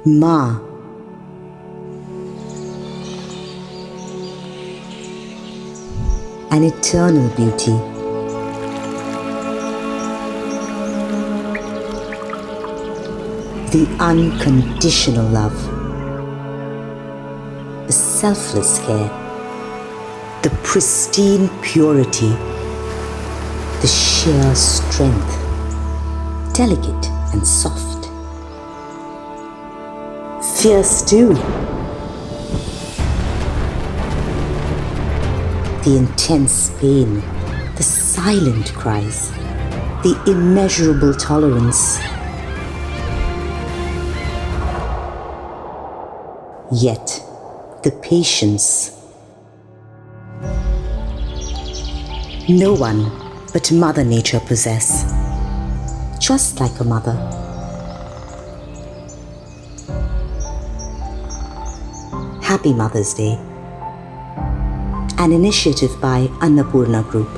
Ma. An eternal beauty. The unconditional love. The selfless care. The pristine purity. The sheer strength. Delicate and soft. Fierce too. The intense pain, the silent cries, the immeasurable tolerance. Yet, the patience. No one but Mother Nature possess, just like a mother. Happy Mother's Day. An initiative by Annapurna Group.